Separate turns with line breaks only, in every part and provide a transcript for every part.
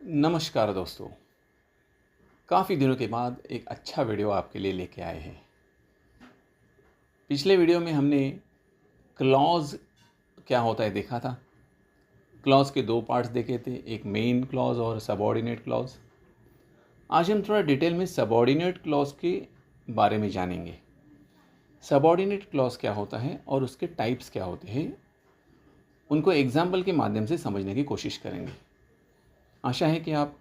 नमस्कार दोस्तों। काफ़ी दिनों के बाद एक अच्छा वीडियो आपके लिए लेके आए हैं। पिछले वीडियो में हमने क्लॉज क्या होता है देखा था। क्लॉज के दो पार्ट्स देखे थे, एक मेन क्लॉज और सबऑर्डिनेट क्लॉज। आज हम थोड़ा डिटेल में सबऑर्डिनेट क्लॉज के बारे में जानेंगे। सबऑर्डिनेट क्लॉज क्या होता है और उसके टाइप्स क्या होते हैं, उनको एग्जाम्पल के माध्यम से समझने की कोशिश करेंगे। आशा है कि आप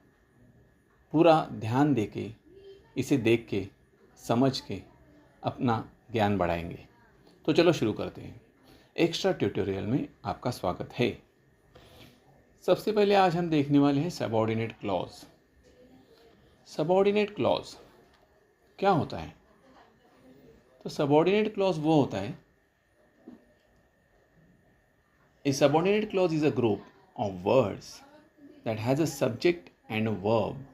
पूरा ध्यान दे के, इसे देख के, समझ के अपना ज्ञान बढ़ाएंगे। तो चलो शुरू करते हैं। एक्स्ट्रा ट्यूटोरियल में आपका स्वागत है। सबसे पहले आज हम देखने वाले हैं सबऑर्डिनेट क्लॉज। सबऑर्डिनेट क्लॉज क्या होता है? तो सबऑर्डिनेट क्लॉज वो होता है, a subordinate clause is a group of words that has a subject and a verb,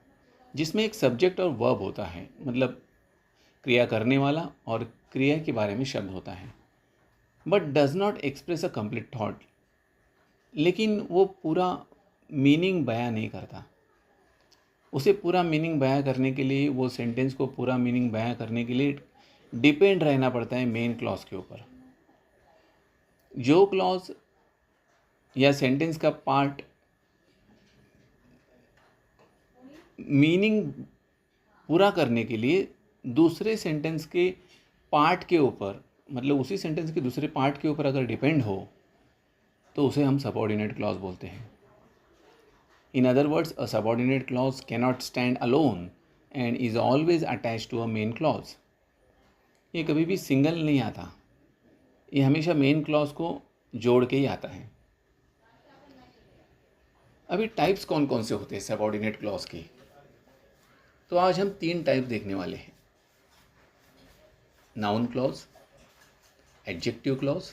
जिसमें एक सब्जेक्ट और वर्ब होता है, मतलब क्रिया करने वाला और क्रिया के बारे में शब्द होता है, but does not express a complete thought. लेकिन वो पूरा मीनिंग बयां नहीं करता। उसे पूरा मीनिंग बयां करने के लिए, वो सेंटेंस को पूरा मीनिंग बयां करने के लिए डिपेंड रहना पड़ता है मेन क्लॉज के ऊपर। जो क्लॉज या सेंटेंस का पार्ट मीनिंग पूरा करने के लिए दूसरे सेंटेंस के पार्ट के ऊपर, मतलब उसी सेंटेंस के दूसरे पार्ट के ऊपर अगर डिपेंड हो, तो उसे हम सबऑर्डिनेट क्लॉज बोलते हैं। In other words, a subordinate clause cannot stand alone and is always attached to a main clause. ये कभी भी सिंगल नहीं आता, ये हमेशा मेन क्लॉज को जोड़ के ही आता है। अभी टाइप्स कौन कौन से होते हैं सबऑर्डिनेट क्लॉज की? तो आज हम 3 टाइप देखने वाले हैं: नाउन क्लॉज, एडजेक्टिव क्लॉज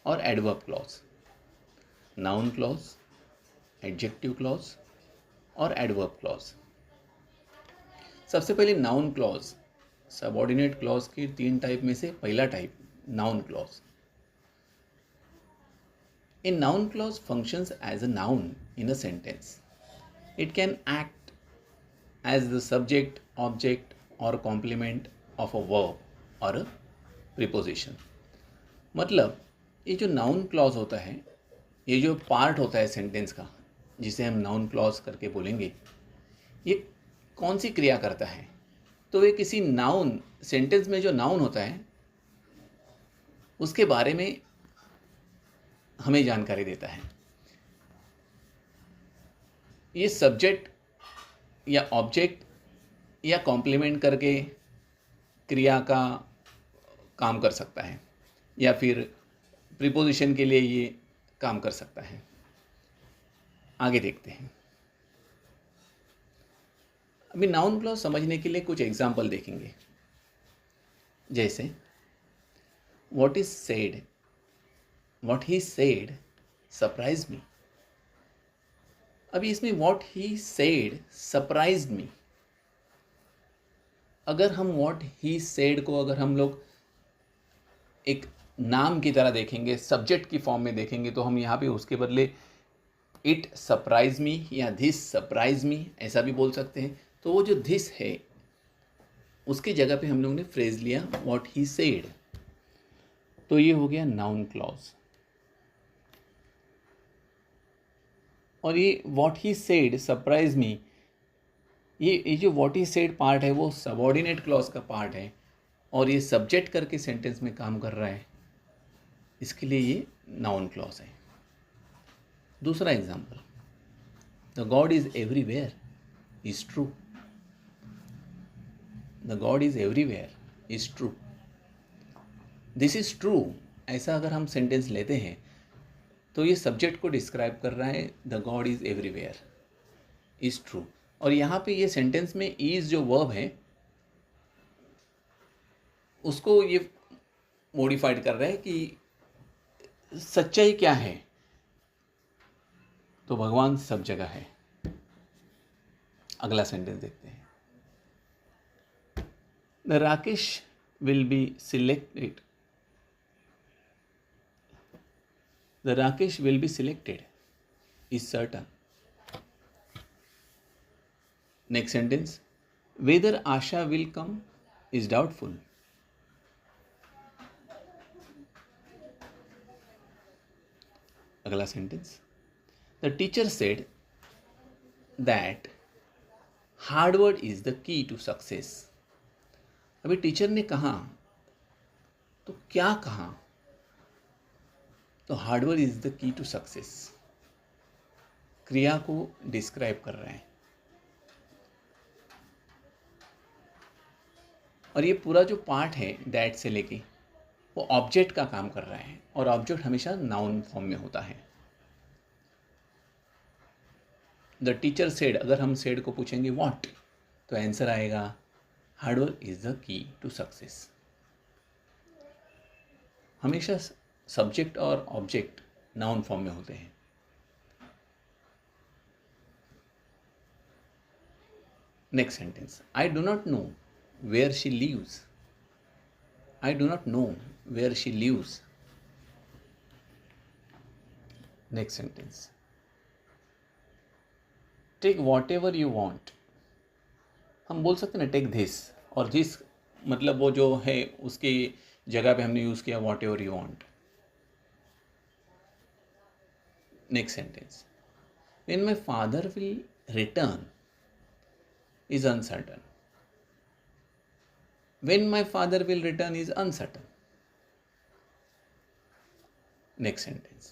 और adverb clause. Noun clause, adjective clause और एडवर्ब क्लॉज। सबसे पहले नाउन क्लॉज। सबऑर्डिनेट क्लॉज की 3 टाइप में से पहला type noun clause. A noun clause functions as a noun in a sentence. It can act as the subject, object or complement of a verb or a preposition. मतलब ये जो noun clause होता है, ये जो पार्ट होता है sentence का, जिसे हम नाउन क्लॉज करके बोलेंगे, ये कौन सी क्रिया करता है? तो ये किसी नाउन, सेंटेंस में जो नाउन होता है उसके बारे में हमें जानकारी देता है। ये सब्जेक्ट या ऑब्जेक्ट या कॉम्प्लीमेंट करके क्रिया का काम कर सकता है, या फिर प्रीपोजिशन के लिए ये काम कर सकता है। आगे देखते हैं। अभी नाउन क्लॉज समझने के लिए कुछ एग्जाम्पल देखेंगे। जैसे what is said, what he said surprise me. अभी इसमें व्हाट ही सेड सरप्राइज्ड मी, अगर हम व्हाट ही सेड को अगर हम लोग एक नाम की तरह देखेंगे, सब्जेक्ट की फॉर्म में देखेंगे, तो हम यहाँ पे उसके बदले इट सरप्राइज मी या धिस सरप्राइज मी ऐसा भी बोल सकते हैं। तो वो जो धिस है उसकी जगह पे हम लोग ने फ्रेज लिया व्हाट ही सेड, तो ये हो गया नाउन क्लॉज। और ये what he said surprise me, ये जो व्हाट ही सेड पार्ट है वो सबऑर्डिनेट क्लॉज का पार्ट है, और ये सब्जेक्ट करके सेंटेंस में काम कर रहा है, इसके लिए ये नाउन क्लॉज है। दूसरा example, the God is everywhere is true. The God is everywhere is true, this is true, ऐसा अगर हम सेंटेंस लेते हैं तो ये सब्जेक्ट को डिस्क्राइब कर रहा है, the God is everywhere is true. और यहाँ पे ये सेंटेंस में इज जो वर्ब है उसको ये मॉडिफाइड कर रहा है कि सच्चाई क्या है, तो भगवान सब जगह है। अगला सेंटेंस देखते हैं, the Rakesh will be selected, the Rakesh will be selected is certain. Next sentence, whether Asha will come is doubtful. अगला sentence, the teacher said that hard work is the key to success. अभी टीचर ने कहा, तो क्या कहा? तो hard work is the key to success. क्रिया को डिस्क्राइब कर रहे हैं. और ये पूरा जो पार्ट है दैट से लेके वो ऑब्जेक्ट का काम कर रहा है, और ऑब्जेक्ट हमेशा नाउन फॉर्म में होता है. द टीचर सेड, अगर हम सेड को पूछेंगे व्हाट, तो आंसर आएगा hard work is the key to success. हमेशा सब्जेक्ट और ऑब्जेक्ट नाउन फॉर्म में होते हैं. Next sentence, I do not know where she lives. I do not know where she lives. Next sentence, take whatever you want. हम बोल सकते हैं ना टेक दिस, और दिस मतलब वो जो है उसकी जगह पे हमने यूज़ किया whatever you want. Next sentence, when my father will return is uncertain. When my father will return is uncertain. Next sentence,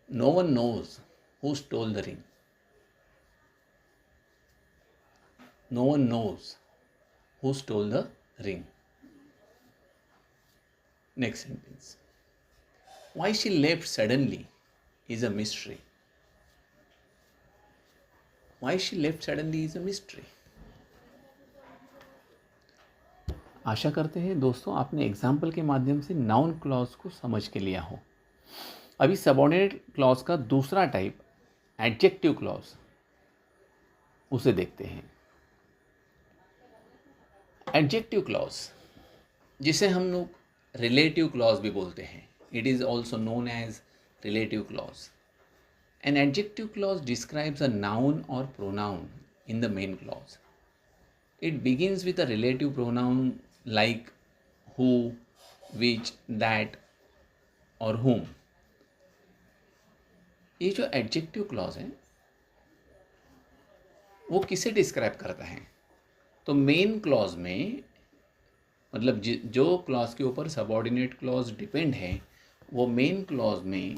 no one knows who stole the ring. No one knows who stole the ring. Next sentence, why she left suddenly is a mystery. Why she left suddenly is a mystery. आशा करते हैं दोस्तों आपने example के माध्यम से noun clause को समझ के लिया हो. अभी सबऑर्डिनेट क्लॉज का दूसरा टाइप एडजेक्टिव क्लॉज, उसे देखते हैं. एडजेक्टिव क्लॉज जिसे हम लोग रिलेटिव क्लॉज भी बोलते हैं. It is also known as relative clause. An adjective clause describes a noun or pronoun in the main clause. It begins with a relative pronoun like who, which, that और whom. ये जो adjective clause है वो किसे describe करता है? तो main clause में, मतलब जो क्लॉज के ऊपर सबऑर्डिनेट क्लॉज डिपेंड है, वो मेन क्लॉज में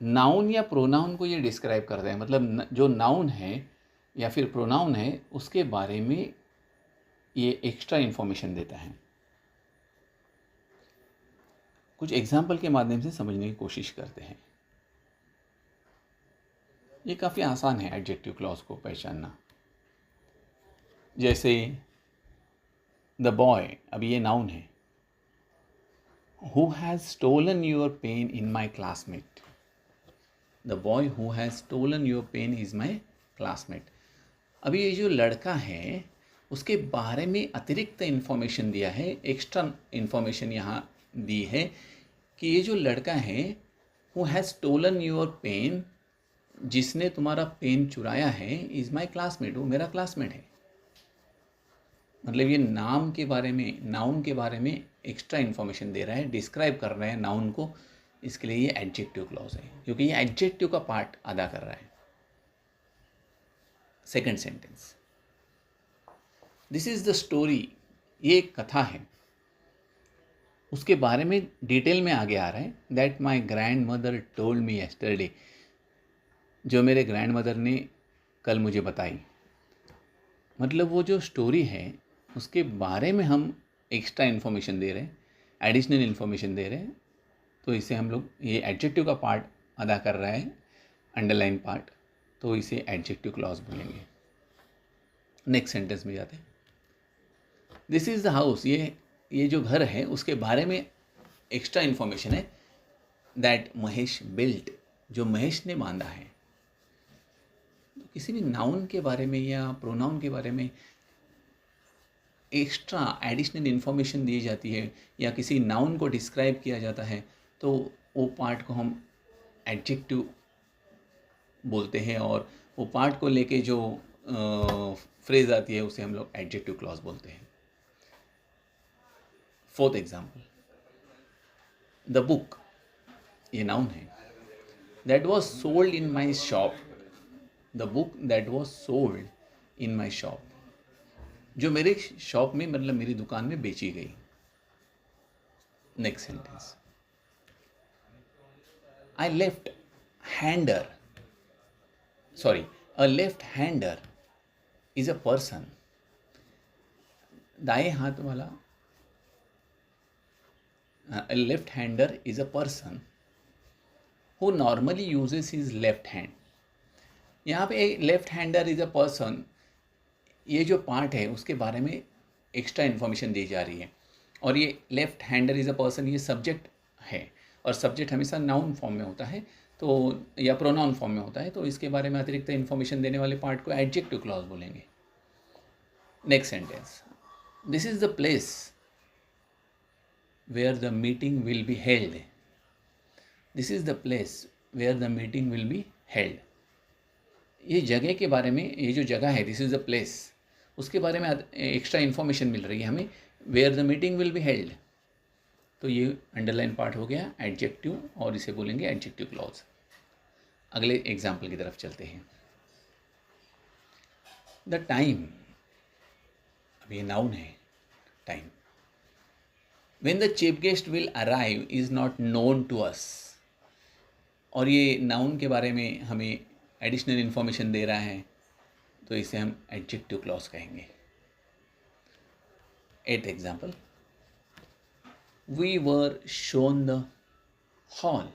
नाउन या प्रोनाउन को ये डिस्क्राइब करता है. मतलब जो नाउन है या फिर प्रोनाउन है उसके बारे में ये एक्स्ट्रा इन्फॉर्मेशन देता है. कुछ एग्जाम्पल के माध्यम से समझने की कोशिश करते हैं. ये काफ़ी आसान है एडजेक्टिव क्लॉज को पहचानना. जैसे द बॉय, अब ये नाउन है. Who has stolen your pen in my classmate. The boy who has stolen your pen is my classmate. अभी ये जो लड़का है उसके बारे में अतिरिक्त इन्फॉर्मेशन दिया है, एक्स्ट्रा इन्फॉर्मेशन यहाँ दी है कि ये जो लड़का है who has stolen your pen, जिसने तुम्हारा पेन चुराया है, इज़ माई क्लासमेट, वो मेरा क्लासमेट है. मतलब ये नाम के बारे में, नाउन के बारे में एक्स्ट्रा इन्फॉर्मेशन दे रहा है, डिस्क्राइब कर रहा है नाउन को. इसके लिए ये एडजेक्टिव क्लॉज है क्योंकि ये एडजेक्टिव का पार्ट अदा कर रहा है. Second sentence, this is the story. ये एक कथा है, उसके बारे में डिटेल में आगे आ रहा है. That my grand mother told me yesterday, जो मेरे ग्रैंड मदर ने कल मुझे बताई. मतलब वो जो स्टोरी है उसके बारे में हम एक्स्ट्रा इन्फॉर्मेशन दे रहे हैं, एडिशनल इन्फॉर्मेशन दे रहे हैं. तो इसे हम लोग, ये एडजेक्टिव का पार्ट अदा कर रहा है, अंडरलाइन पार्ट, तो इसे एडजेक्टिव क्लॉज बोलेंगे. नेक्स्ट सेंटेंस में जाते हैं. दिस इज़ द हाउस, ये जो घर है उसके बारे में एक्स्ट्रा इन्फॉर्मेशन है. दैट महेश बिल्ट, जो महेश ने बांधा है. किसी भी नाउन के बारे में या प्रोनाउन के बारे में एक्स्ट्रा एडिशनल इन्फॉर्मेशन दी जाती है या किसी नाउन को डिस्क्राइब किया जाता है तो वो पार्ट को हम एडजेक्टिव बोलते हैं. और वो पार्ट को लेके जो फ्रेज आती है उसे हम लोग एडजेक्टिव क्लॉज बोलते हैं। फोर्थ एग्जाम्पल, द बुक, ये नाउन है। That was sold in my shop, the book that was sold in my shop, जो मेरे शॉप में मतलब मेरी दुकान में बेची गई। Next sentence, I left hander, sorry, a left hander is a person, दाएं हाथ वाला, a left hander is a person who normally uses his left hand। यहाँ पे left hander is a person, ये जो पार्ट है उसके बारे में एक्स्ट्रा इन्फॉर्मेशन दी जा रही है। और ये left hander is a person, ये सब्जेक्ट है और सब्जेक्ट हमेशा नाउन फॉर्म में होता है तो, या प्रोनाउन फॉर्म में होता है, तो इसके बारे में अतिरिक्त इन्फॉर्मेशन देने वाले पार्ट को एडजेक्टिव क्लॉज बोलेंगे। Next sentence, this is the place where the meeting will be held, this is the place where the meeting will be held। ये जगह के बारे में, ये जो जगह है दिस इज़ द प्लेस, उसके बारे में एक्स्ट्रा इन्फॉर्मेशन मिल रही है हमें, where the meeting will be held. तो ये अंडरलाइन पार्ट हो गया एडजेक्टिव और इसे बोलेंगे एडजेक्टिव क्लॉज। अगले एग्जाम्पल की तरफ चलते हैं। द टाइम, अब ये नाउन है time, when the chief guest will arrive is not known to us, और ये नाउन के बारे में हमें एडिशनल इन्फॉर्मेशन दे रहा है तो इसे हम एडजेक्टिव क्लॉज कहेंगे। At example, we were shown the hall,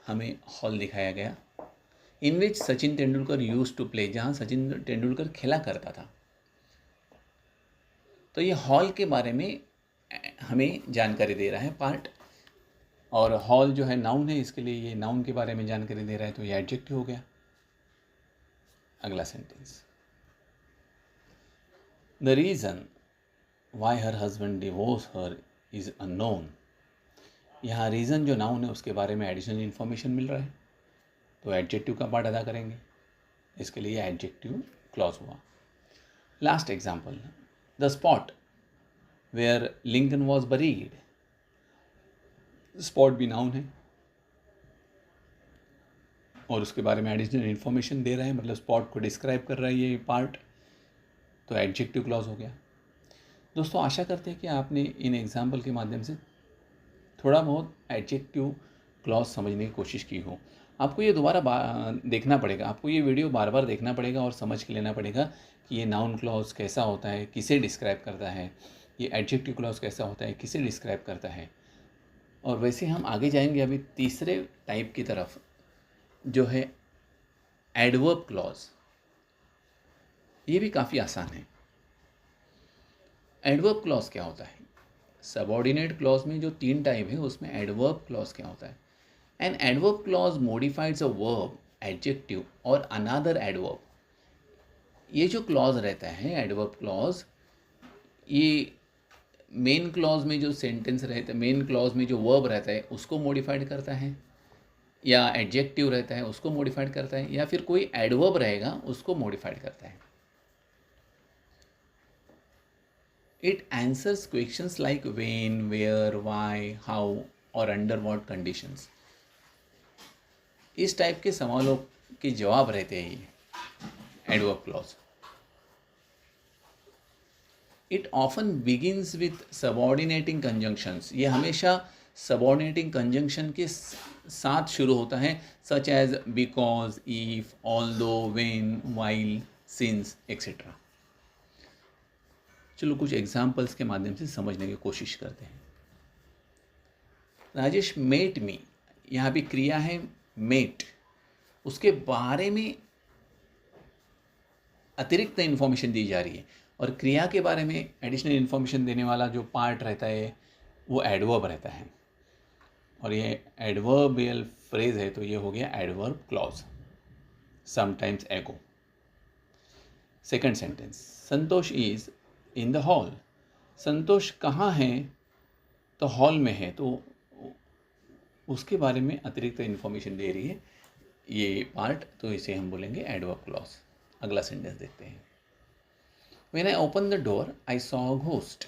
हमें हॉल दिखाया गया, in which Sachin Tendulkar use to play, जहाँ सचिन तेंदुलकर खेला करता था। तो ये हॉल के बारे में हमें जानकारी दे रहा है पार्ट, और हॉल जो है नाउन है, इसके लिए ये नाउन के बारे में जानकारी दे रहा है तो ये एडजेक्टिव हो गया। अगला sentence, the reason why her husband divorce her is unknown, यहाँ रीज़न जो नाउन है उसके बारे में एडिशनल इन्फॉर्मेशन मिल रहा है तो एडजेक्टिव का पार्ट अदा करेंगे, इसके लिए एडजेक्टिव क्लॉज हुआ। Last example, the spot where Lincoln was buried, spot भी नाउन है और उसके बारे में एडिशनल इन्फॉर्मेशन दे रहा है, मतलब स्पॉट को डिस्क्राइब कर रहा है ये पार्ट, तो एडजेक्टिव क्लॉज हो गया। दोस्तों आशा करते हैं कि आपने इन एग्जाम्पल के माध्यम से थोड़ा बहुत एडजेक्टिव क्लॉज समझने की कोशिश की हो। आपको ये दोबारा देखना पड़ेगा, आपको ये वीडियो बार बार देखना पड़ेगा और समझ के लेना पड़ेगा कि ये नाउन क्लॉज कैसा होता है, किसे डिस्क्राइब करता है, ये एडजेक्टिव क्लॉज कैसा होता है, किसे डिस्क्राइब करता है। और वैसे हम आगे जाएंगे अभी तीसरे टाइप की तरफ, जो है एडवर्ब क्लॉज। ये भी काफ़ी आसान है। एडवर्ब क्लॉज क्या होता है? सबऑर्डिनेट क्लॉज में जो 3 टाइप है उसमें एडवर्ब क्लॉज क्या होता है? An adverb clause modifies a verb, adjective or another adverb. ये जो क्लॉज रहता है एडवर्ब क्लॉज, ये मेन क्लॉज में जो सेंटेंस रहता है, मेन क्लॉज में जो वर्ब रहता है उसको मॉडिफाइड करता है, या एडजेक्टिव रहता है उसको मॉडिफाइड करता है, या फिर कोई एडवर्ब रहेगा उसको मॉडिफाइड करता है। It answers questions like when, where, why, how और under what conditions। इस टाइप के सवालों के जवाब रहते हैं ये adverb clause. It often begins with subordinating conjunctions। ये हमेशा subordinating conjunction के साथ शुरू होता है, such as because, if, although, when, while, since, etc। चलो कुछ एग्जाम्पल्स के माध्यम से समझने की कोशिश करते हैं। राजेश मेट मी, यहाँ भी क्रिया है मेट, उसके बारे में अतिरिक्त इन्फॉर्मेशन दी जा रही है, और क्रिया के बारे में एडिशनल इन्फॉर्मेशन देने वाला जो पार्ट रहता है वो एडवर्ब रहता है, और ये एडवर्बियल फ्रेज है तो ये हो गया adverb clause, sometimes ago. Second sentence, Santosh is in the hall. Santosh कहाँ है? तो हॉल में है, तो उसके बारे में अतिरिक्त इन्फॉर्मेशन दे रही है, ये पार्ट, तो इसे हम बोलेंगे एडवर्ब क्लॉज। अगला सेंटेंस देखते हैं। When I open the door I saw a ghost.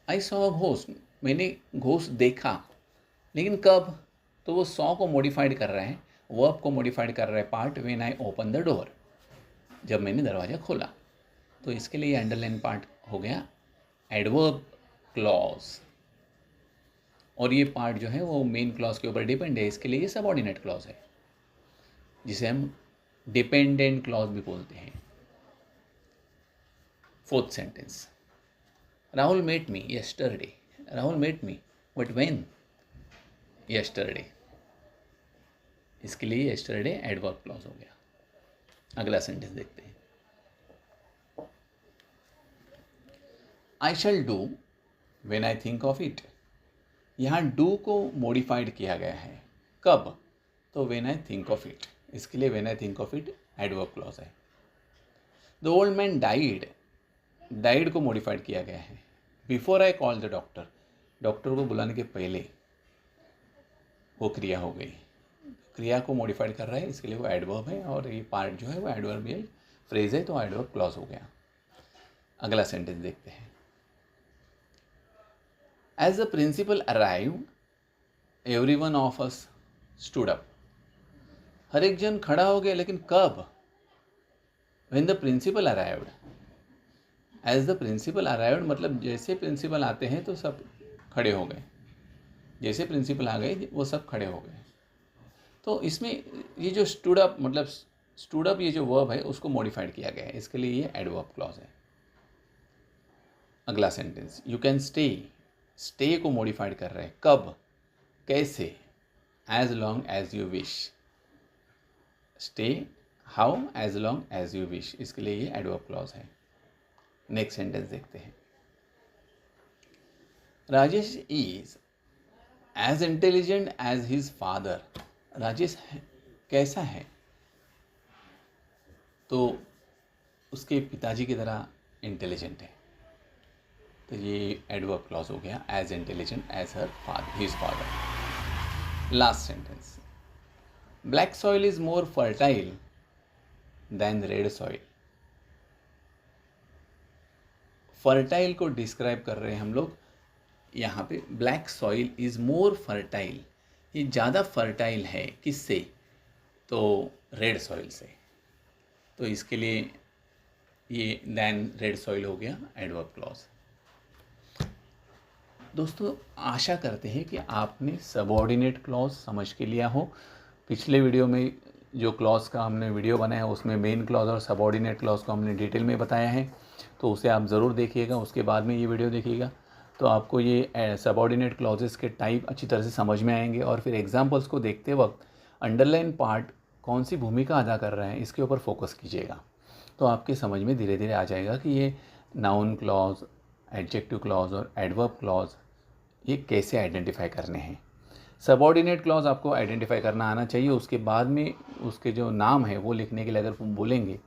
I saw a ghost, मैंने घोस्ट देखा, लेकिन कब? तो वो सॉ को मॉडिफाइड कर रहा है, वर्ब को मॉडिफाइड कर रहा है part when I open the door, जब मैंने दरवाज़ा खोला। तो इसके लिए अंडरलाइन पार्ट हो गया एडवर्ब क्लॉज, और ये पार्ट जो है वो मेन क्लॉज के ऊपर डिपेंड है, इसके लिए ये सबऑर्डिनेट क्लॉज है, जिसे हम डिपेंडेंट क्लॉज भी बोलते हैं। Fourth sentence, Rahul met me yesterday. Rahul met me, but when? Yesterday. इसके लिए यस्टरडे एडवर्ब क्लॉज हो गया। अगला सेंटेंस देखते हैं। I shall do when I think of it. यहाँ डू को मॉडिफाइड किया गया है, कब? तो when I think of it. इसके लिए when I think of it adverb clause है। The old man died, died को मॉडिफाइड किया गया है। Before I call the doctor, doctor को बुलाने के पहले वो क्रिया हो गई, क्रिया को मॉडिफाइड कर रहा है, इसके लिए वो एडवर्ब है, और ये पार्ट जो है वो एडवर्बियल फ्रेज है, तो एडवर्ब क्लॉज हो गया। अगला सेंटेंस देखते हैं। As the principal arrived everyone of us stood up. हर एक जन खड़ा हो गया, लेकिन कब? When the principal arrived. As the principal arrived मतलब जैसे प्रिंसिपल आते हैं तो सब खड़े हो गए, जैसे प्रिंसिपल आ गए वो सब खड़े हो गए। तो इसमें ये जो स्टूड अप मतलब स्टूड अप, ये जो वर्ब है उसको मॉडिफाइड किया गया है, इसके लिए ये एडवर्ब क्लॉज है। अगला sentence, you can stay. Stay को मॉडिफाइड कर रहे हैं, कब, कैसे? As long as you wish. Stay how? As long as you wish, इसके लिए ये एडवर्ब क्लॉज है। नेक्स्ट सेंटेंस देखते हैं। Rajesh is as intelligent as his father. Rajesh कैसा है? तो उसके पिताजी की तरह इंटेलिजेंट है, तो ये एडवर्ब क्लॉज हो गया, as intelligent as her father, his father. Last sentence, black soil is more fertile than red soil. Fertile को डिस्क्राइब कर रहे हैं हम लोग यहाँ पे, black soil is more fertile, ये ज़्यादा फर्टाइल है, किससे? तो रेड सॉइल से, तो इसके लिए ये दैन रेड सॉइल हो गया एडवर्ब क्लॉज। दोस्तों, आशा करते हैं कि आपने सबऑर्डिनेट क्लॉज समझ के लिया हो। पिछले वीडियो में जो क्लॉज का हमने वीडियो बनाया उसमें मेन क्लॉज और सबऑर्डिनेट क्लॉज को हमने डिटेल में बताया है, तो उसे आप ज़रूर देखिएगा, उसके बाद में ये वीडियो देखिएगा, तो आपको ये सबऑर्डिनेट क्लॉजेस के टाइप अच्छी तरह से समझ में आएंगे। और फिर एग्जांपल्स को देखते वक्त अंडरलाइन पार्ट कौन सी भूमिका अदा कर रहे हैं इसके ऊपर फोकस कीजिएगा, तो आपके समझ में धीरे धीरे आ जाएगा कि ये नाउन क्लॉज, एडजेक्टिव क्लॉज और एडवर्ब क्लॉज ये कैसे आइडेंटिफाई करने हैं। सबऑर्डिनेट क्लॉज आपको आइडेंटिफाई करना आना चाहिए, उसके बाद में उसके जो नाम है वो लिखने के लिए अगर बोलेंगे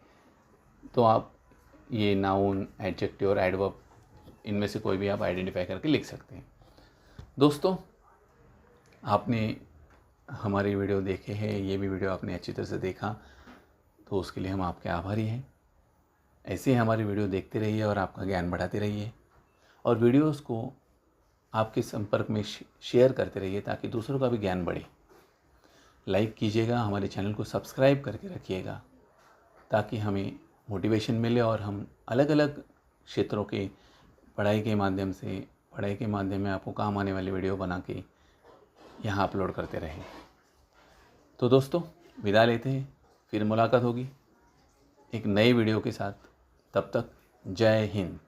तो आप ये नाउन, एडजेक्टिव और एडवर्ब इनमें से कोई भी आप आइडेंटिफाई करके लिख सकते हैं। दोस्तों, आपने हमारी वीडियो देखे हैं, ये भी वीडियो आपने अच्छी तरह से देखा, तो उसके लिए हम आपके आभारी हैं। ऐसे ही हमारी वीडियो देखते रहिए और आपका ज्ञान बढ़ाते रहिए, और वीडियोस को आपके संपर्क में शेयर करते रहिए ताकि दूसरों का भी ज्ञान बढ़े। लाइक कीजिएगा, हमारे चैनल को सब्सक्राइब करके रखिएगा ताकि हमें मोटिवेशन मिले और हम अलग अलग क्षेत्रों के पढ़ाई के माध्यम में आपको काम आने वाली वीडियो बना के यहाँ अपलोड करते रहें। तो दोस्तों, विदा लेते हैं, फिर मुलाकात होगी एक नई वीडियो के साथ। तब तक जय हिंद।